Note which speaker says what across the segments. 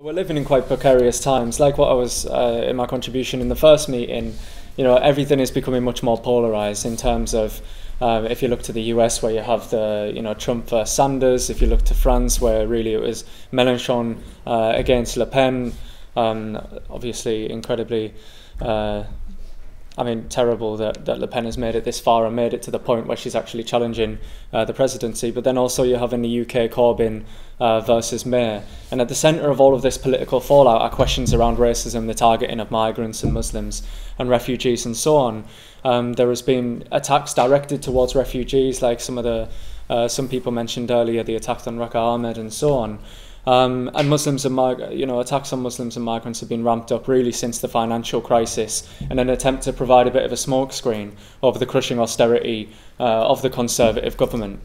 Speaker 1: We're living in quite precarious times. Like what I was in my contribution in the first meeting, everything is becoming much more polarized in terms of if you look to the US where you have the Trump versus Sanders, if you look to France where really it was Mélenchon against Le Pen, obviously incredibly terrible that Le Pen has made it this far and made it to the point where she's actually challenging the presidency. But then also you have in the UK Corbyn versus May. And at the centre of all of this political fallout are questions around racism, the targeting of migrants and Muslims and refugees and so on. There has been attacks directed towards refugees, like some people mentioned earlier, the attack on Raqqa Ahmed and so on. And Muslims and attacks on Muslims and migrants have been ramped up really since the financial crisis in an attempt to provide a bit of a smokescreen over the crushing austerity of the Conservative government.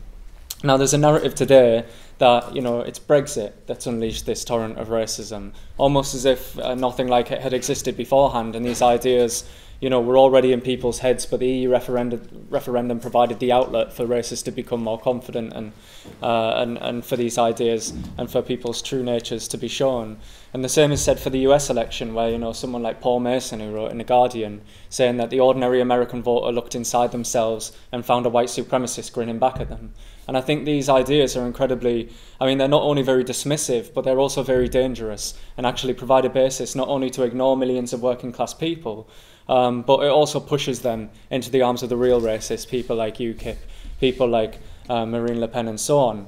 Speaker 1: Now, there's a narrative today that it's Brexit that's unleashed this torrent of racism, almost as if nothing like it had existed beforehand, and these ideas were already in people's heads, but the EU referendum provided the outlet for racists to become more confident and for these ideas and for people's true natures to be shown. And the same is said for the US election, where someone like Paul Mason, who wrote in The Guardian, saying that the ordinary American voter looked inside themselves and found a white supremacist grinning back at them. And I think these ideas are incredibly, they're not only very dismissive, but they're also very dangerous and actually provide a basis not only to ignore millions of working class people, but it also pushes them into the arms of the real racists, people like UKIP, people like Marine Le Pen and so on.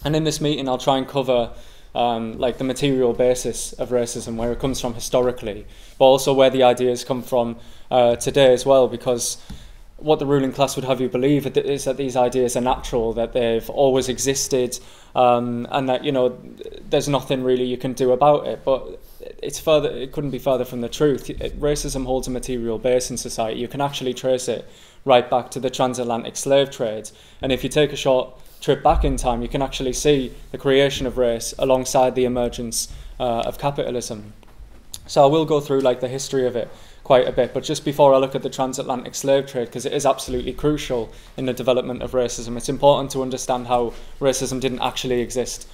Speaker 1: And in this meeting I'll try and cover the material basis of racism, where it comes from historically, but also where the ideas come from today as well, because what the ruling class would have you believe is that these ideas are natural, that they've always existed, and that there's nothing really you can do about it. But it couldn't be further from the truth. Racism holds a material base in society. You can actually trace it right back to the transatlantic slave trade, and if you take a short trip back in time, you can actually see the creation of race alongside the emergence of capitalism. So I will go through the history of it quite a bit, but just before I look at the transatlantic slave trade, because it is absolutely crucial in the development of racism, it's important to understand how racism didn't actually exist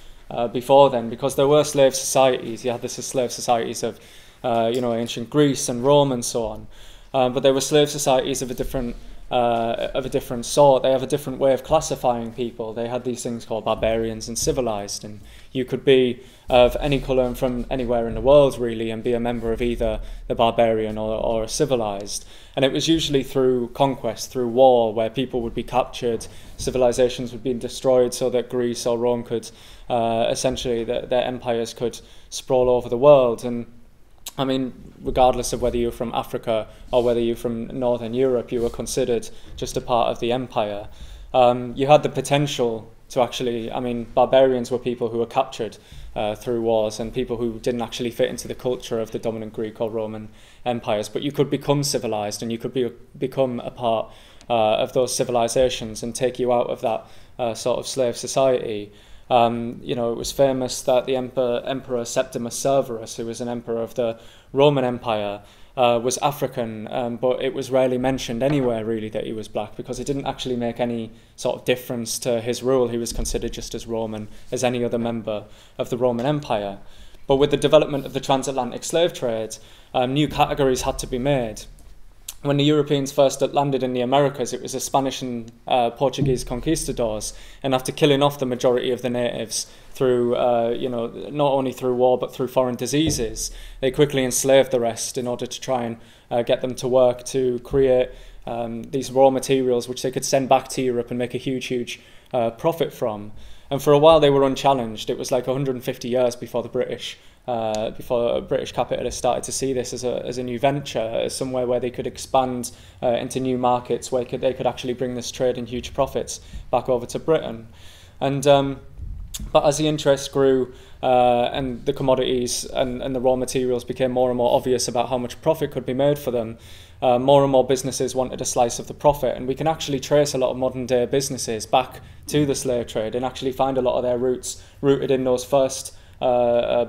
Speaker 1: before then, because there were slave societies. You had the slave societies of ancient Greece and Rome and so on, but they were slave societies of a different sort. They have a different way of classifying people. They had these things called barbarians and civilized, and you could be of any colour and from anywhere in the world really and be a member of either the barbarian or a civilized. And it was usually through conquest, through war, where people would be captured, civilizations would be destroyed so that Greece or Rome could essentially their empires could sprawl over the world. And regardless of whether you're from Africa or whether you're from Northern Europe, you were considered just a part of the empire. You had the potential to actually, barbarians were people who were captured through wars and people who didn't actually fit into the culture of the dominant Greek or Roman empires. But you could become civilized and you could become a part of those civilizations and take you out of that sort of slave society. It was famous that the Emperor Septimus Severus, who was an emperor of the Roman Empire, was African, but it was rarely mentioned anywhere really that he was black, because it didn't actually make any sort of difference to his rule. He was considered just as Roman as any other member of the Roman Empire. But with the development of the transatlantic slave trade, new categories had to be made. When the Europeans first landed in the Americas, it was the Spanish and Portuguese conquistadors, and after killing off the majority of the natives through, not only through war but through foreign diseases, they quickly enslaved the rest in order to try and get them to work to create these raw materials which they could send back to Europe and make a huge profit from. And for a while they were unchallenged. It was like 150 years before the British capitalists started to see this as a new venture, as somewhere where they could expand into new markets, where they could actually bring this trade and huge profits back over to Britain. And but as the interest grew and the commodities and the raw materials became more and more obvious about how much profit could be made for them, more and more businesses wanted a slice of the profit. And we can actually trace a lot of modern day businesses back to the slave trade and actually find a lot of their roots rooted in those first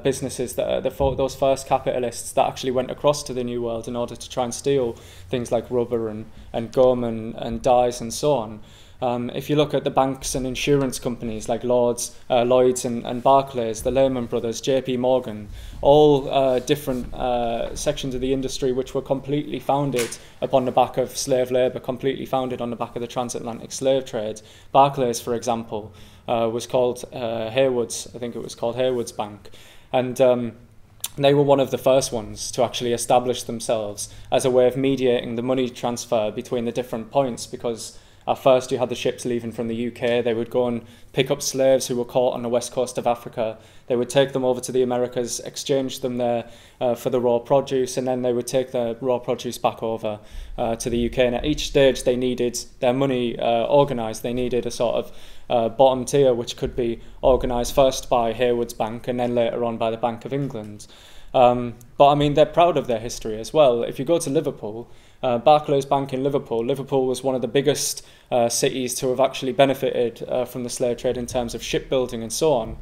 Speaker 1: businesses, those first capitalists that actually went across to the New World in order to try and steal things like rubber and gum and dyes and so on. If you look at the banks and insurance companies like Lloyd's and Barclays, the Lehman Brothers, JP Morgan, all different sections of the industry which were completely founded upon the back of slave labour, completely founded on the back of the transatlantic slave trade. Barclays, for example, was called Haywood's, I think it was called Haywood's Bank. And they were one of the first ones to actually establish themselves as a way of mediating the money transfer between the different points, because at first you had the ships leaving from the UK. They would go and pick up slaves who were caught on the west coast of Africa. They would take them over to the Americas, exchange them there for the raw produce, and then they would take the raw produce back over to the UK. And at each stage they needed their money organised. They needed a sort of bottom tier, which could be organised first by Haywood's Bank and then later on by the Bank of England. But I mean, they're proud of their history as well. If you go to Liverpool, Barclays Bank in Liverpool was one of the biggest cities to have actually benefited from the slave trade in terms of shipbuilding and so on,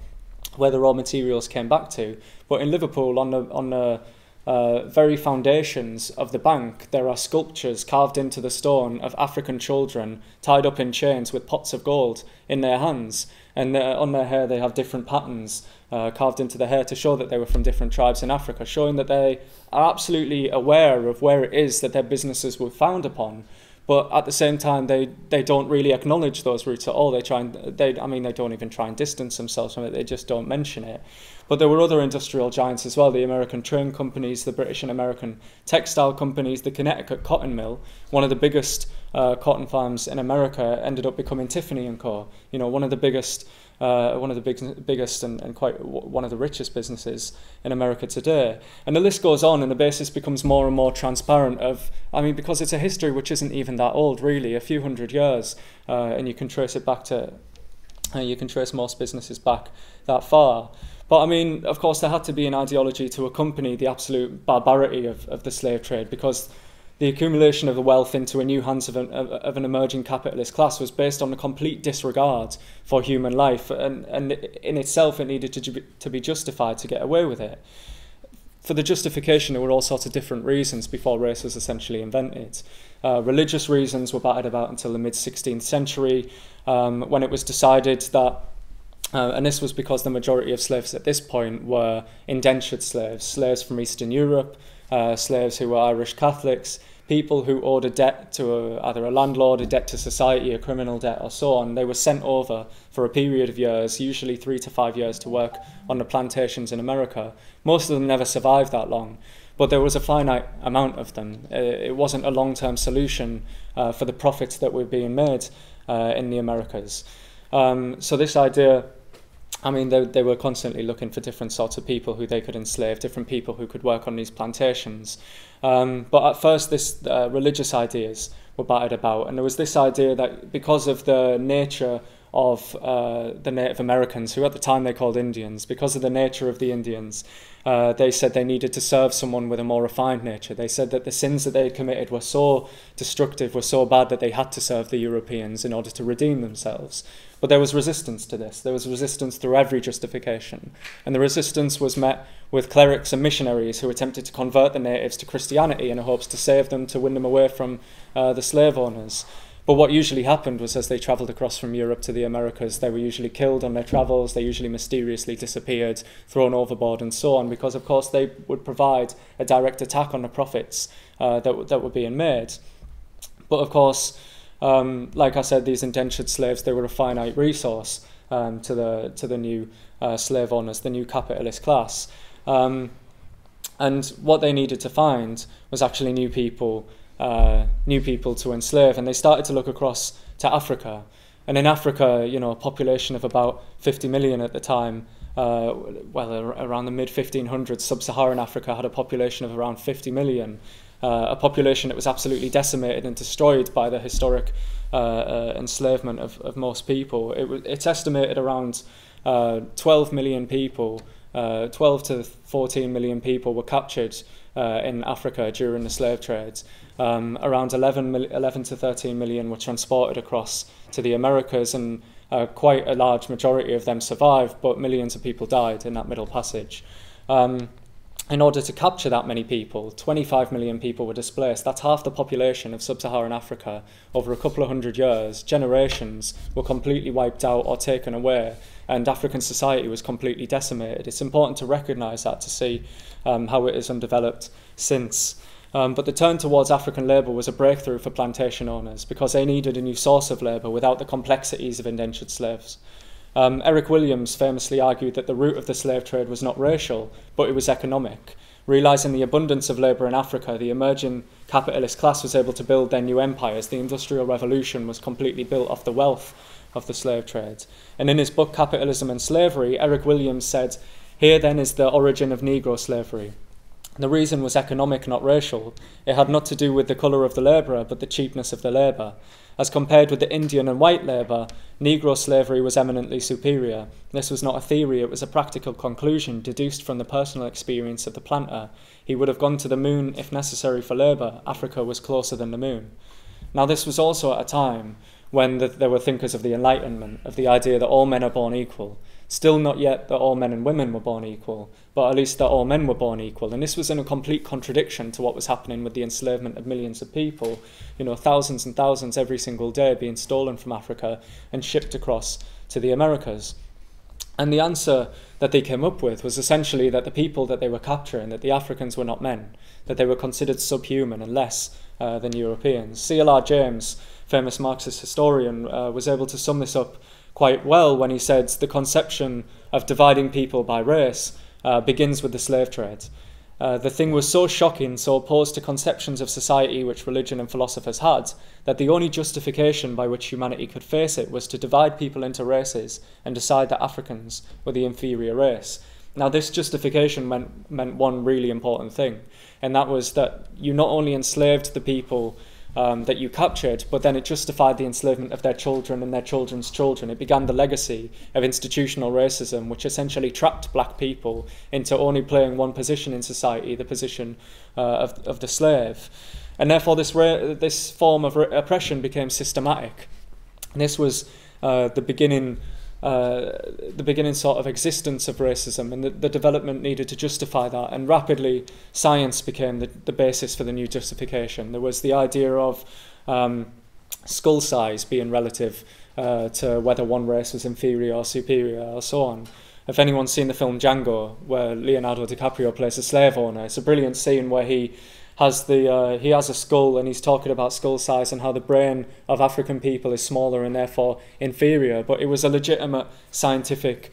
Speaker 1: where the raw materials came back to. But in Liverpool, on the very foundations of the bank, there are sculptures carved into the stone of African children tied up in chains with pots of gold in their hands, and on their hair they have different patterns carved into the hair to show that they were from different tribes in Africa, showing that they are absolutely aware of where it is that their businesses were found upon. But at the same time, they don't really acknowledge those roots at all. They don't even try and distance themselves from it. They just don't mention it. But there were other industrial giants as well, the American train companies, the British and American textile companies, the Connecticut cotton mill, one of the biggest cotton farms in America, ended up becoming Tiffany & Co. You know, one of the biggest and quite one of the richest businesses in America today. And the list goes on, and the basis becomes more and more transparent because it's a history which isn't even that old, really, a few hundred years, and you can trace it back to, you can trace most businesses back that far. But I mean, of course, there had to be an ideology to accompany the absolute barbarity of the slave trade, because the accumulation of the wealth into a new hands of an emerging capitalist class was based on a complete disregard for human life, and in itself it needed to be justified to get away with it. For the justification, there were all sorts of different reasons before race was essentially invented. Religious reasons were batted about until the mid-16th century, when it was decided that, and this was because the majority of slaves at this point were indentured slaves from Eastern Europe, slaves who were Irish Catholics, people who owed a debt to either a landlord, a debt to society, a criminal debt, or so on. They were sent over for a period of years, usually 3 to 5 years, to work on the plantations in America. Most of them never survived that long, but there was a finite amount of them. It wasn't a long-term solution for the profits that were being made in the Americas. So this idea, I mean, they were constantly looking for different sorts of people who they could enslave, different people who could work on these plantations. But at first, this religious ideas were batted about, and there was this idea that because of the nature of the Native Americans, who at the time they called Indians, because of the nature of the Indians, they said they needed to serve someone with a more refined nature. They said that the sins that they had committed were so destructive, were so bad, that they had to serve the Europeans in order to redeem themselves. But there was resistance to this. There was resistance through every justification. And the resistance was met with clerics and missionaries who attempted to convert the natives to Christianity in hopes to save them, to win them away from the slave owners. But what usually happened was, as they travelled across from Europe to the Americas, they were usually killed on their travels. They usually mysteriously disappeared, thrown overboard, and so on, because, of course, they would provide a direct attack on the profits that were being made. But, of course, like I said, these indentured slaves, they were a finite resource to the new slave owners, the new capitalist class. And what they needed to find was actually new people to enslave, and they started to look across to Africa. And in Africa, you know, a population of about 50 million at the time, around the mid-1500s, sub-Saharan Africa had a population of around 50 million, a population that was absolutely decimated and destroyed by the historic enslavement of most people. It's estimated around 12 million people, 12 to 14 million people were captured in Africa during the slave trades. Around 11 to 13 million were transported across to the Americas, and quite a large majority of them survived, but millions of people died in that middle passage. in order to capture that many people, 25 million people were displaced. That's half the population of sub-Saharan Africa. Over a couple of hundred years, generations were completely wiped out or taken away, and African society was completely decimated. It's important to recognise that, to see how it is undeveloped since. But the turn towards African labour was a breakthrough for plantation owners because they needed a new source of labour without the complexities of indentured slaves. Eric Williams famously argued that the root of the slave trade was not racial, but it was economic. Realising the abundance of labour in Africa, the emerging capitalist class was able to build their new empires. The Industrial Revolution was completely built off the wealth of the slave trade. And in his book Capitalism and Slavery, Eric Williams said, "Here then is the origin of Negro slavery. The reason was economic, not racial. It had not to do with the colour of the labourer, but the cheapness of the labour. As compared with the Indian and white labour, Negro slavery was eminently superior. This was not a theory, it was a practical conclusion deduced from the personal experience of the planter. He would have gone to the moon if necessary for labour. Africa was closer than the moon." Now this was also at a time when there were thinkers of the Enlightenment, of the idea that all men are born equal. Still not yet that all men and women were born equal, but at least that all men were born equal. And this was in a complete contradiction to what was happening with the enslavement of millions of people. Thousands and thousands every single day being stolen from Africa and shipped across to the Americas. And the answer that they came up with was essentially that the people that they were capturing, that the Africans were not men, that they were considered subhuman and less than Europeans. C.L.R. James, famous Marxist historian, was able to sum this up quite well when he said the conception of dividing people by race begins with the slave trade. The thing was so shocking, so opposed to conceptions of society which religion and philosophers had, that the only justification by which humanity could face it was to divide people into races and decide that Africans were the inferior race. Now this justification meant one really important thing, and that was that you not only enslaved the people that you captured, but then it justified the enslavement of their children and their children's children. It began the legacy of institutional racism, which essentially trapped black people into only playing one position in society, the position of the slave. And therefore this form of oppression became systematic. And this was the beginning sort of existence of racism, and the development needed to justify that, and rapidly science became the basis for the new justification. There was the idea of skull size being relative to whether one race was inferior or superior or so on. If anyone's seen the film Django, where Leonardo DiCaprio plays a slave owner, it's a brilliant scene where he has a skull and he's talking about skull size and how the brain of African people is smaller and therefore inferior. But it was a legitimate scientific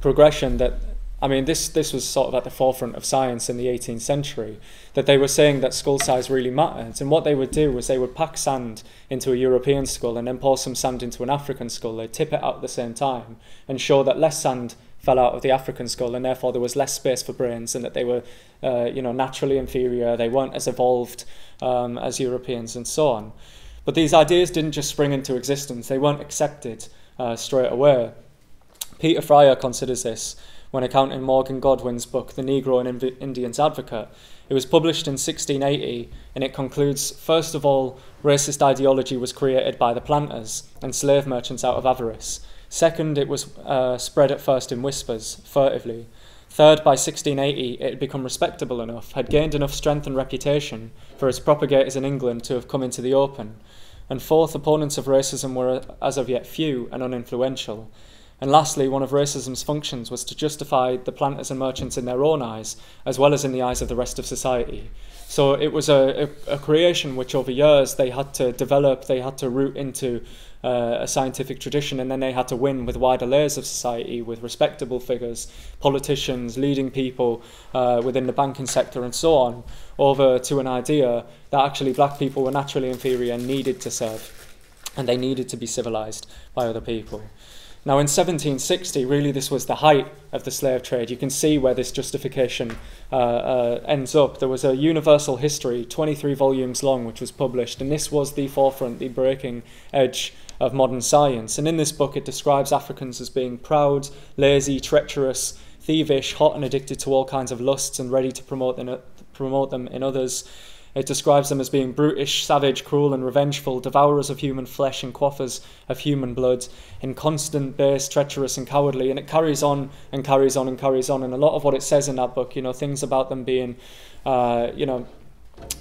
Speaker 1: progression that, this was sort of at the forefront of science in the 18th century, that they were saying that skull size really mattered. And what they would do was they would pack sand into a European skull and then pour some sand into an African skull. They'd tip it out at the same time and show that less sand fell out of the African skull, and therefore there was less space for brains, and that they were, naturally inferior. They weren't as evolved as Europeans, and so on. But these ideas didn't just spring into existence; they weren't accepted straight away. Peter Fryer considers this when accounting Morgan Godwin's book, The Negro and Indian's Advocate. It was published in 1680, and it concludes, first of all, racist ideology was created by the planters and slave merchants out of avarice. Second, it was spread at first in whispers, furtively. Third, by 1680, it had become respectable enough, had gained enough strength and reputation for its propagators in England to have come into the open. And fourth, opponents of racism were as of yet few and uninfluential. And lastly, one of racism's functions was to justify the planters and merchants in their own eyes, as well as in the eyes of the rest of society. So it was a creation which over years they had to develop, they had to root into a scientific tradition, and then they had to win with wider layers of society, with respectable figures, politicians, leading people within the banking sector and so on, over to an idea that actually black people were naturally inferior and needed to serve, and they needed to be civilized by other people. Now in 1760, really this was the height of the slave trade. You can see where this justification ends up. There was a Universal History, 23 volumes long, which was published, and this was the forefront, the breaking edge of modern science. And in this book it describes Africans as being proud, lazy, treacherous, thievish, hot and addicted to all kinds of lusts, and ready to promote them in others. It describes them as being brutish, savage, cruel and revengeful, devourers of human flesh and quaffers of human blood, inconstant, base, treacherous and cowardly. And it carries on and carries on and carries on. And a lot of what it says in that book, things about them being,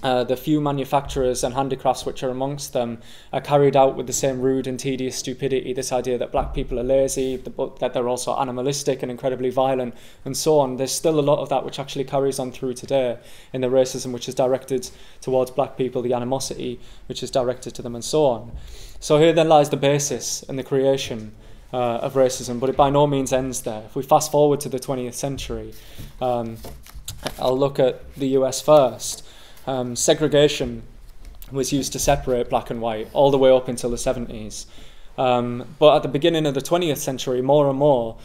Speaker 1: the few manufacturers and handicrafts which are amongst them are carried out with the same rude and tedious stupidity. This idea that black people are lazy, that they're also animalistic and incredibly violent, and so on. There's still a lot of that which actually carries on through today in the racism which is directed towards black people, the animosity which is directed to them, and so on. So here then lies the basis and the creation of racism, but it by no means ends there. If we fast forward to the 20th century, I'll look at the US first. Segregation was used to separate black and white all the way up until the 70s. But at the beginning of the 20th century, more and more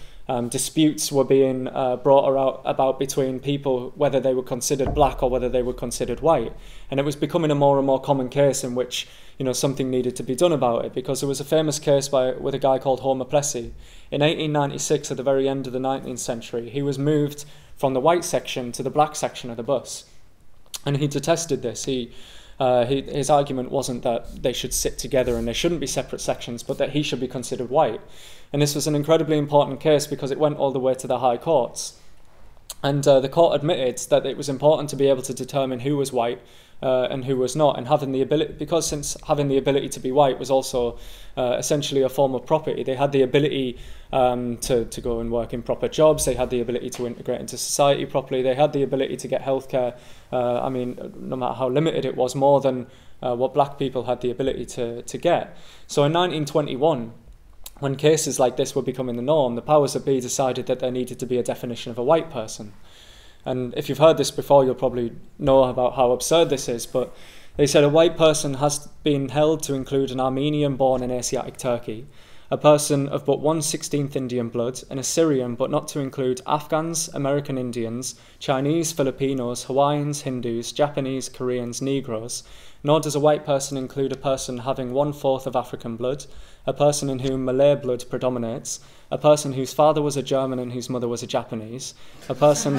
Speaker 1: disputes were being brought about between people, whether they were considered black or whether they were considered white. And it was becoming a more and more common case in which something needed to be done about it, because there was a famous case with a guy called Homer Plessy. In 1896, at the very end of the 19th century, he was moved from the white section to the black section of the bus. And he detested this. His argument wasn't that they should sit together and they shouldn't be separate sections, but that he should be considered white. And this was an incredibly important case because it went all the way to the high courts. And the court admitted that it was important to be able to determine who was white and who was not, and having the ability, because since having the ability to be white was also essentially a form of property, they had the ability to go and work in proper jobs, they had the ability to integrate into society properly, they had the ability to get healthcare, no matter how limited it was, more than what black people had the ability to get. So in 1921, when cases like this were becoming the norm, the powers that be decided that there needed to be a definition of a white person. And if you've heard this before, you'll probably know about how absurd this is, but they said a white person has been held to include an Armenian born in Asiatic Turkey, a person of but 1/16 Indian blood, an Assyrian, but not to include Afghans, American Indians, Chinese, Filipinos, Hawaiians, Hindus, Japanese, Koreans, Negroes, nor does a white person include a person having 1/4 of African blood, a person in whom Malay blood predominates, a person whose father was a German and whose mother was a Japanese, a person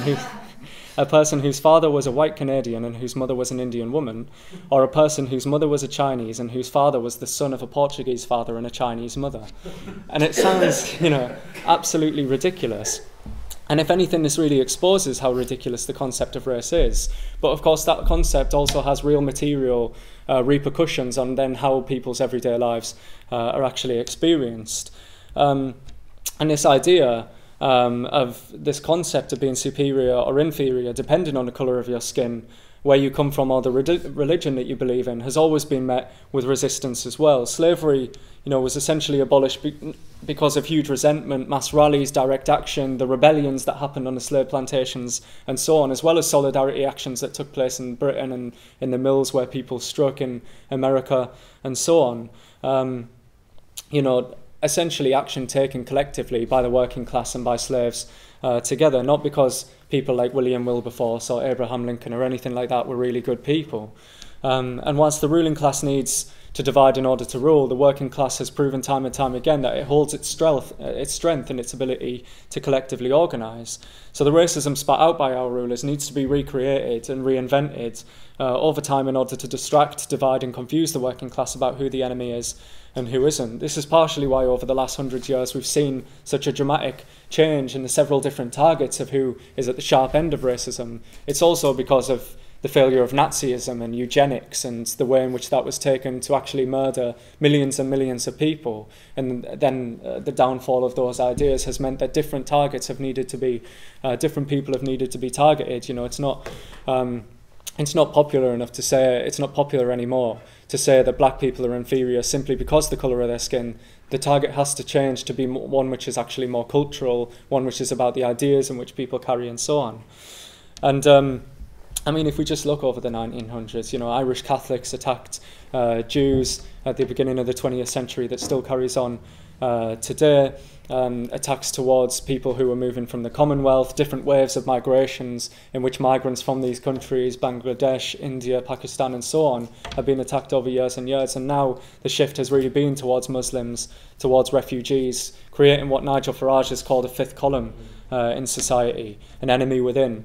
Speaker 1: whose father was a white Canadian and whose mother was an Indian woman, or a person whose mother was a Chinese and whose father was the son of a Portuguese father and a Chinese mother. And it sounds, absolutely ridiculous. And if anything, this really exposes how ridiculous the concept of race is. But of course, that concept also has real material repercussions on then how people's everyday lives are actually experienced. And this idea of this concept of being superior or inferior, depending on the colour of your skin, where you come from, or the religion that you believe in, has always been met with resistance as well. Slavery, was essentially abolished because of huge resentment, mass rallies, direct action, the rebellions that happened on the slave plantations, and so on, as well as solidarity actions that took place in Britain and in the mills where people struck in America, and so on. Essentially action taken collectively by the working class and by slaves together, not because people like William Wilberforce or Abraham Lincoln or anything like that were really good people. And whilst the ruling class needs to divide in order to rule, the working class has proven time and time again that it holds its strength and its ability to collectively organise. So the racism spat out by our rulers needs to be recreated and reinvented over time in order to distract, divide and confuse the working class about who the enemy is and who isn't. This is partially why over the last 100 years we've seen such a dramatic change in the several different targets of who is at the sharp end of racism. It's also because of the failure of Nazism and eugenics and the way in which that was taken to actually murder millions and millions of people. And then the downfall of those ideas has meant that different targets have needed to be, different people have needed to be targeted. It's not popular enough to say, it's not popular anymore to say that black people are inferior simply because the colour of their skin. The target has to change to be one which is actually more cultural, one which is about the ideas in which people carry and so on. And if we just look over the 1900s, Irish Catholics attacked Jews at the beginning of the 20th century that still carries on today. Attacks towards people who were moving from the Commonwealth, different waves of migrations in which migrants from these countries, Bangladesh, India, Pakistan and so on, have been attacked over years and years. And now the shift has really been towards Muslims, towards refugees, creating what Nigel Farage has called a fifth column in society, an enemy within.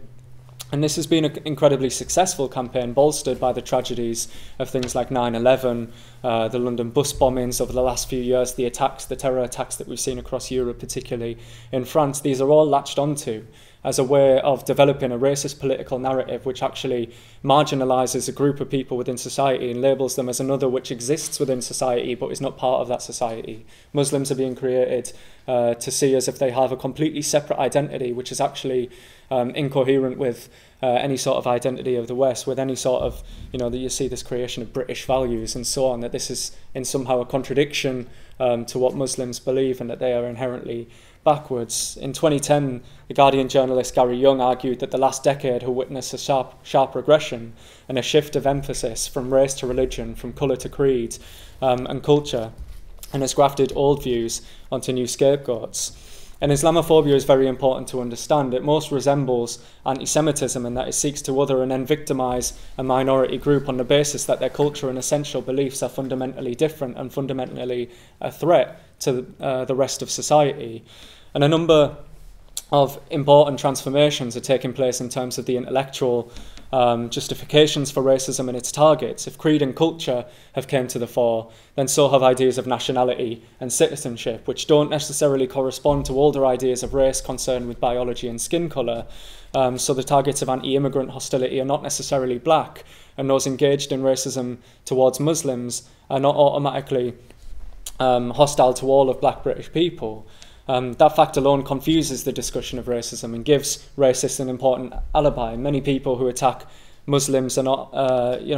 Speaker 1: And this has been an incredibly successful campaign, bolstered by the tragedies of things like 9/11, the London bus bombings over the last few years, the attacks, the terror attacks that we've seen across Europe, particularly in France. These are all latched onto as a way of developing a racist political narrative which actually marginalises a group of people within society and labels them as another which exists within society but is not part of that society. Muslims are being created to see as if they have a completely separate identity, which is actually incoherent with any sort of identity of the West, with any sort of, that you see this creation of British values and so on, that this is in somehow a contradiction to what Muslims believe and that they are inherently backwards. In 2010, the Guardian journalist Gary Young argued that the last decade had witnessed a sharp regression and a shift of emphasis from race to religion, from colour to creed and culture, and has grafted old views onto new scapegoats. And Islamophobia is very important to understand. It most resembles anti-Semitism in that it seeks to other and then victimise a minority group on the basis that their culture and essential beliefs are fundamentally different and fundamentally a threat to the rest of society. And a number of important transformations are taking place in terms of the intellectual justifications for racism and its targets. If creed and culture have come to the fore, then so have ideas of nationality and citizenship, which don't necessarily correspond to older ideas of race concerned with biology and skin colour. So the targets of anti-immigrant hostility are not necessarily black, and those engaged in racism towards Muslims are not automatically hostile to all of black British people. That fact alone confuses the discussion of racism and gives racists an important alibi. Many people who attack Muslims are not,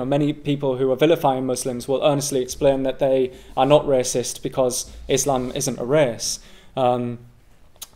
Speaker 1: many people who are vilifying Muslims will earnestly explain that they are not racist because Islam isn't a race, and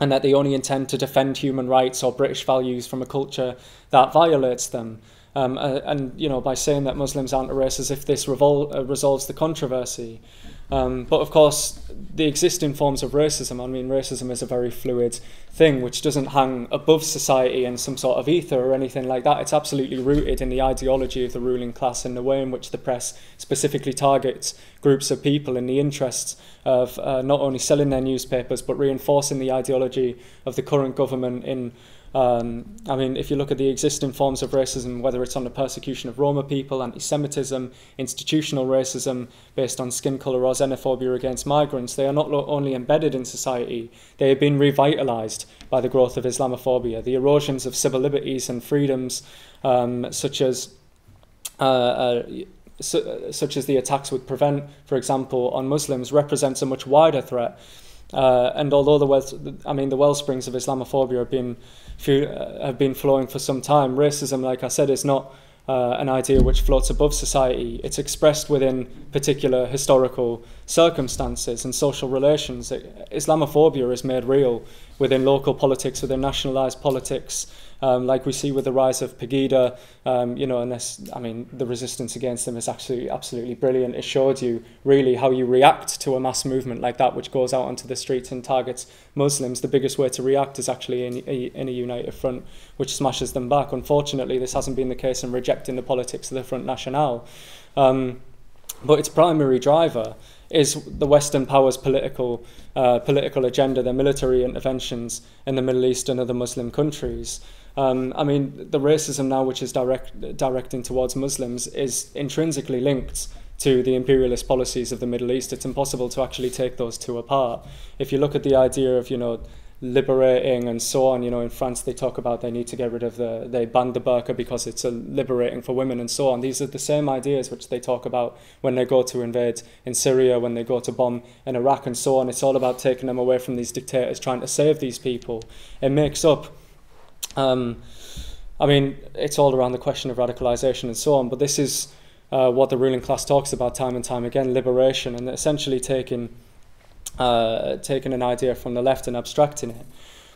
Speaker 1: that they only intend to defend human rights or British values from a culture that violates them. By saying that Muslims aren't a race, as if this resolves the controversy. But of course, the existing forms of racism, racism is a very fluid thing which doesn't hang above society in some sort of ether or anything like that. It's absolutely rooted in the ideology of the ruling class and the way in which the press specifically targets groups of people in the interests of not only selling their newspapers but reinforcing the ideology of the current government in if you look at the existing forms of racism, whether it's on the persecution of Roma people, anti-Semitism, institutional racism based on skin colour or xenophobia against migrants, they are not only embedded in society, they have been revitalised by the growth of Islamophobia. The erosions of civil liberties and freedoms, such as the attacks would prevent, for example, on Muslims, represents a much wider threat. And although the wellsprings of Islamophobia have been flowing for some time, racism, like I said, is not an idea which floats above society. It's expressed within particular historical circumstances and social relations. Islamophobia is made real within local politics, within nationalised politics, like we see with the rise of Pegida, the resistance against them is actually absolutely brilliant. It showed you really how you react to a mass movement like that, which goes out onto the streets and targets Muslims. The biggest way to react is actually in a united front, which smashes them back. Unfortunately, this hasn't been the case in rejecting the politics of the Front National. But its primary driver is the Western powers' political agenda, their military interventions in the Middle East and other Muslim countries. The racism now which is directing towards Muslims is intrinsically linked to the imperialist policies of the Middle East. It's impossible to actually take those two apart. If you look at the idea of, liberating and so on, in France they talk about they need to get rid of they banned the burqa because it's liberating for women and so on. These are the same ideas which they talk about when they go to invade in Syria, when they go to bomb in Iraq and so on. It's all about taking them away from these dictators, trying to save these people. It makes up it's all around the question of radicalisation and so on, but this is what the ruling class talks about time and time again, liberation, and essentially taking an idea from the left and abstracting it.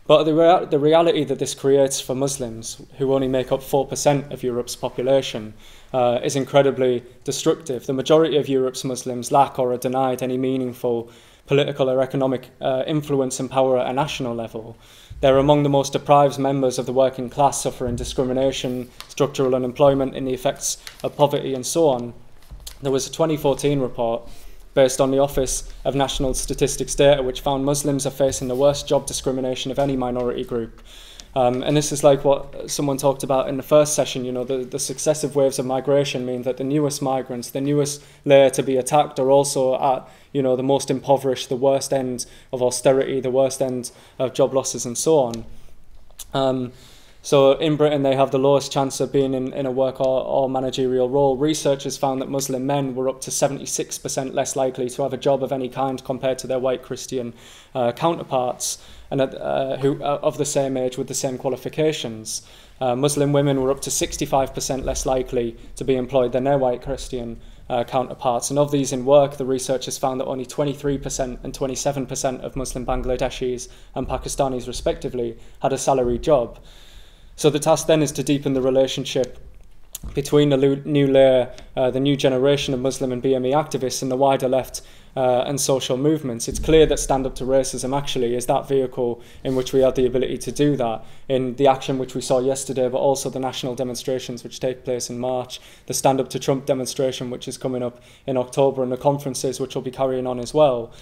Speaker 1: But the reality that this creates for Muslims, who only make up 4% of Europe's population, is incredibly destructive. The majority of Europe's Muslims lack or are denied any meaningful political or economic influence and power at a national level. They're among the most deprived members of the working class, suffering discrimination, structural unemployment, and the effects of poverty and so on. There was a 2014 report based on the Office of National Statistics data which found Muslims are facing the worst job discrimination of any minority group. And this is like what someone talked about in the first session, you know, the successive waves of migration mean that the newest migrants, the newest layer to be attacked, are also at, you know, the most impoverished, the worst end of austerity, the worst end of job losses and so on. So in Britain, they have the lowest chance of being in a work or managerial role. Researchers found that Muslim men were up to 76% less likely to have a job of any kind compared to their white Christian counterparts, and who of the same age with the same qualifications. Muslim women were up to 65% less likely to be employed than their white Christian counterparts. And of these in work, the researchers found that only 23% and 27% of Muslim Bangladeshis and Pakistanis respectively had a salaried job. So the task then is to deepen the relationship between the new layer, the new generation of Muslim and BME activists and the wider left and social movements. It's clear that Stand Up to Racism actually is that vehicle in which we have the ability to do that, in the action which we saw yesterday, but also the national demonstrations which take place in March, the Stand Up to Trump demonstration which is coming up in October, and the conferences which will be carrying on as well.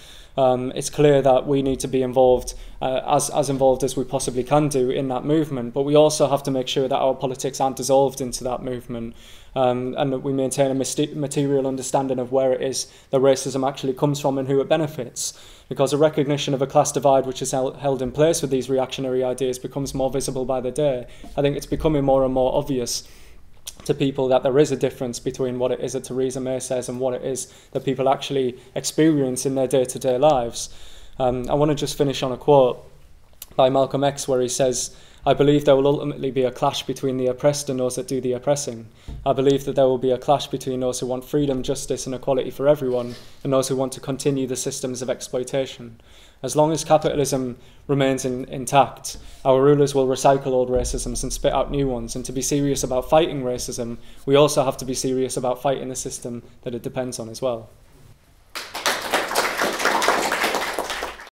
Speaker 1: It's clear that we need to be involved, as involved as we possibly can do in that movement, but we also have to make sure that our politics aren't dissolved into that movement, and that we maintain a material understanding of where it is that racism actually comes from and who it benefits. Because a recognition of a class divide which is held in place with these reactionary ideas becomes more visible by the day. I think it's becoming more and more obvious to people that there is a difference between what it is that Theresa May says and what it is that people actually experience in their day-to-day lives. I want to just finish on a quote by Malcolm X where he says, "I believe there will ultimately be a clash between the oppressed and those that do the oppressing. I believe that there will be a clash between those who want freedom, justice and equality for everyone and those who want to continue the systems of exploitation. As long as capitalism remains intact, our rulers will recycle old racisms and spit out new ones. And to be serious about fighting racism, we also have to be serious about fighting the system that it depends on as well."